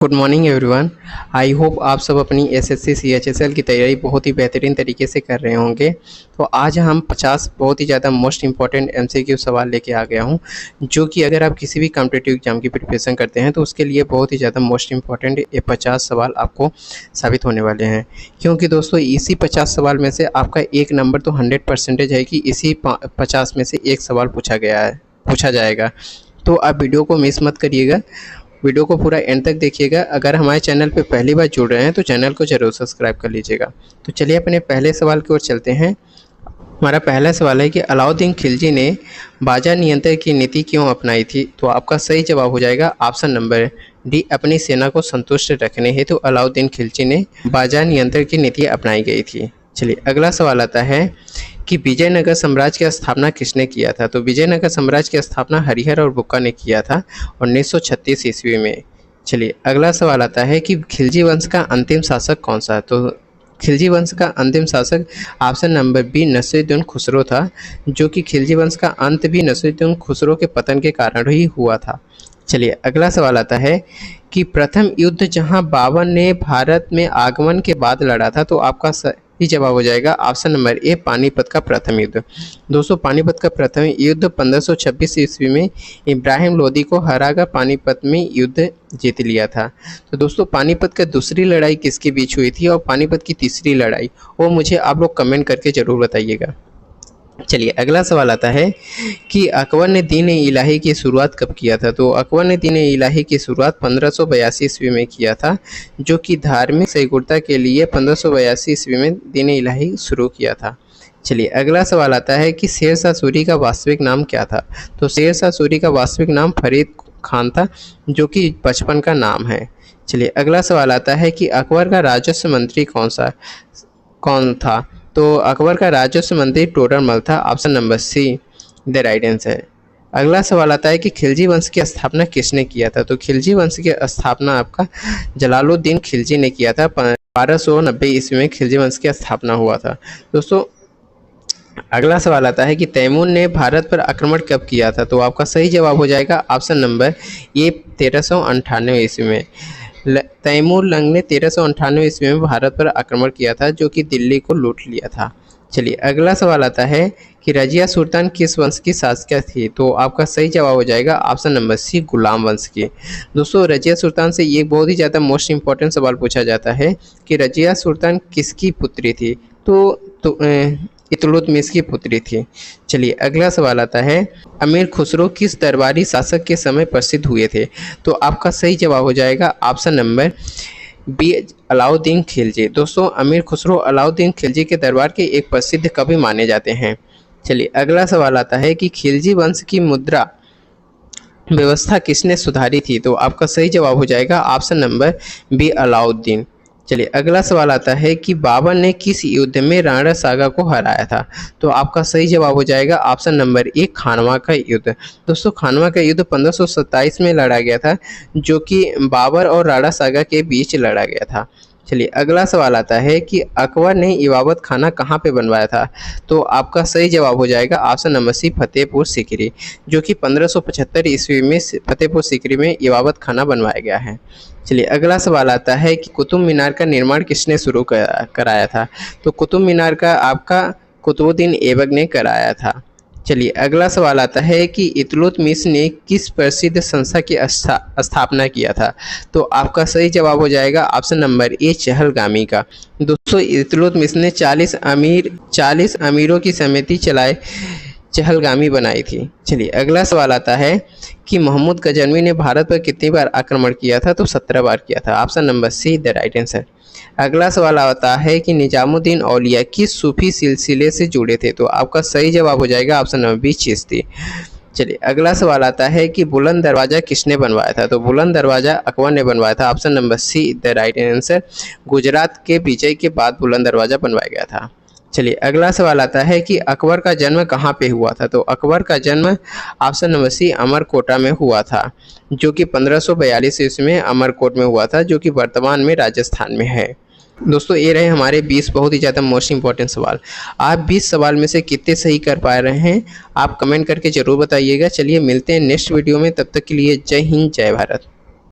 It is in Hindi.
Good morning everyone. I hope आप सब अपनी एसएससी सीएचएसएल की तैयारी बहुत ही बेहतरीन तरीके से कर रहे होंगे। तो आज हम 50 बहुत ही ज़्यादा मोस्ट इंपॉर्टेंट एमसीक्यू सवाल लेके आ गया हूँ, जो कि अगर आप किसी भी कॉम्पिटिटिव एग्जाम की प्रिपरेशन करते हैं तो उसके लिए बहुत ही ज़्यादा मोस्ट इंपॉर्टेंट ये 50 सवाल आपको साबित होने वाले हैं। क्योंकि दोस्तों इसी 50 सवाल में से आपका एक नंबर तो 100% है कि इसी 50 में से एक सवाल पूछा जाएगा। तो आप वीडियो को मिस मत करिएगा, वीडियो को पूरा एंड तक देखिएगा। अगर हमारे चैनल पे पहली बार जुड़ रहे हैं तो चैनल को जरूर सब्सक्राइब कर लीजिएगा। तो चलिए अपने पहले सवाल की ओर चलते हैं। हमारा पहला सवाल है कि अलाउद्दीन खिलजी ने बाजार नियंत्रण की नीति क्यों अपनाई थी? तो आपका सही जवाब हो जाएगा ऑप्शन नंबर डी, अपनी सेना को संतुष्ट रखने हेतु अलाउद्दीन खिलजी ने बाजार नियंत्रण की नीति अपनाई गई थी। चलिए अगला सवाल आता है कि विजयनगर साम्राज्य की स्थापना किसने किया था? तो विजयनगर साम्राज्य की स्थापना हरिहर और बुक्का ने किया था 1936 ईस्वी में। चलिए अगला सवाल आता है कि खिलजी वंश का अंतिम शासक कौन सा? तो खिलजी वंश का अंतिम शासक option number B Nasiruddin Khusro था, जो कि खिलजी वंश का अंत भी नसीरुद्दीन खुसरो के पतन के कारण ही हुआ था। चलिए अगला सवाल आता है कि प्रथम युद्ध जहां बाबर ने भारत में आगमन के बाद लड़ा था, तो आपका ही जवाब हो जाएगा ऑप्शन नंबर ए, पानीपत का प्रथम युद्ध। दोस्तों पानीपत का प्रथम युद्ध 1526 ईस्वी में इब्राहिम लोदी को हराकर पानीपत में युद्ध जीत लिया था। तो दोस्तों पानीपत का दूसरी लड़ाई किसके बीच हुई थी और पानीपत की तीसरी लड़ाई, वो मुझे आप लोग कमेंट करके ज़रूर बताइएगा। चलिए अगला सवाल आता है कि अकबर ने दीन इलाही की शुरुआत कब किया था? तो अकबर ने दीन इलाही की शुरुआत 1582 ईस्वी में किया था, जो कि धार्मिक सहिष्णुता के लिए 1582 ईस्वी में दीन इलाही शुरू किया था। चलिए अगला सवाल आता है कि शेर शाह सूरी का वास्तविक नाम क्या था? तो शेर शाह सूरी का वास्तविक नाम फरीद खान था, जो कि बचपन का नाम है। चलिए अगला सवाल आता है कि अकबर का राजस्व मंत्री कौन था? तो अकबर का राजस्व मंत्री टोडरमल था, option number see the right answer. अगला सवाल आता है कि खिलजी वंश की स्थापना किसने किया था? तो खिलजी वंश की स्थापना आपका जलालुद्दीन खिलजी ने किया था। 1290 ईस्वी में खिलजी वंश की स्थापना हुआ था। दोस्तों अगला सवाल आता है कि तैमूर ने भारत पर आक्रमण कब किया था? तो आपका सही जवाब हो जाएगा ऑप्शन नंबर ए, 1398 ईस्वी में। तैमूर लंग ने 1398 ईस्वी में भारत पर आक्रमण किया था, जो कि दिल्ली को लूट लिया था। चलिए अगला सवाल आता है कि रजिया सुल्तान किस वंश की शासक थी? तो आपका सही जवाब हो जाएगा ऑप्शन नंबर सी, गुलाम वंश की। दोस्तों रजिया सुल्तान से ये बहुत ही ज़्यादा मोस्ट इंपॉर्टेंट सवाल पूछा जाता है कि रजिया सुल्तान किसकी पुत्री थी? तो इतुतमिश की पुत्री थी। चलिए अगला सवाल आता है अमीर खुसरो किस दरबारी शासक के समय प्रसिद्ध हुए थे? तो आपका सही जवाब हो जाएगा option number B, Alauddin Khilji. दोस्तों अमीर खुसरो अलाउद्दीन खिलजी के दरबार के एक प्रसिद्ध कवि माने जाते हैं। चलिए अगला सवाल आता है कि खिलजी वंश की मुद्रा व्यवस्था किसने सुधारी थी? तो आपका सही जवाब हो जाएगा ऑप्शन नंबर बी, अलाउद्दीन। चलिए अगला सवाल आता है कि बाबर ने किस युद्ध में राणा सागा को हराया था? तो आपका सही जवाब हो जाएगा ऑप्शन नंबर ए, खानवा का युद्ध। दोस्तों खानवा का युद्ध 1527 में लड़ा गया था, जो कि बाबर और राणा सागा के बीच लड़ा गया था। चलिए अगला सवाल आता है कि अकबर ने इबादत खाना कहाँ पे बनवाया था? तो आपका सही जवाब हो जाएगा option number C, Fatehpur Sikri, जो कि 1575 ईस्वी में फतेहपुर सीकरी में इबादत खाना बनवाया गया है। चलिए अगला सवाल आता है कि कुतुब मीनार का निर्माण किसने शुरू कराया था? तो कुतुब मीनार का आपका कुतुबुद्दीन ऐबक ने कराया था। चलिए अगला सवाल आता है कि इल्तुतमिश ने किस प्रसिद्ध संस्था की स्थापना किया था? तो आपका सही जवाब हो जाएगा ऑप्शन नंबर ए, चहलगामी का। दोस्तों इल्तुतमिश ने 40 अमीरों की समिति चलाए चहलगामी बनाई थी। चलिए अगला सवाल आता है कि मोहम्मद गजनवी ने भारत पर कितनी बार आक्रमण किया था? तो 17 बार किया था, option number see the right answer. अगला सवाल आता है कि निजामुद्दीन औलिया किस सूफी सिलसिले से जुड़े थे? तो आपका सही जवाब हो जाएगा ऑप्शन नंबर बी, चिश्ती। चलिए अगला सवाल आता है कि बुलंद दरवाज़ा किसने बनवाया था? तो बुलंद दरवाज़ा अकबर ने बनवाया था, option number see the right answer. Gujarat के विजय के बाद बुलंद दरवाज़ा बनवाया गया था। चलिए अगला सवाल आता है कि अकबर का जन्म कहाँ पे हुआ था? तो अकबर का जन्म ऑप्शन नंबर सी, अमरकोटा में हुआ था, जो कि 1542 ईस्वी में अमरकोट में हुआ था, जो कि वर्तमान में राजस्थान में है। दोस्तों ये रहे हमारे 20 बहुत ही ज़्यादा मोस्ट इंपॉर्टेंट सवाल। आप 20 सवाल में से कितने सही कर पा रहे हैं आप कमेंट करके ज़रूर बताइएगा। चलिए मिलते हैं नेक्स्ट वीडियो में, तब तक के लिए जय हिंद जय भारत।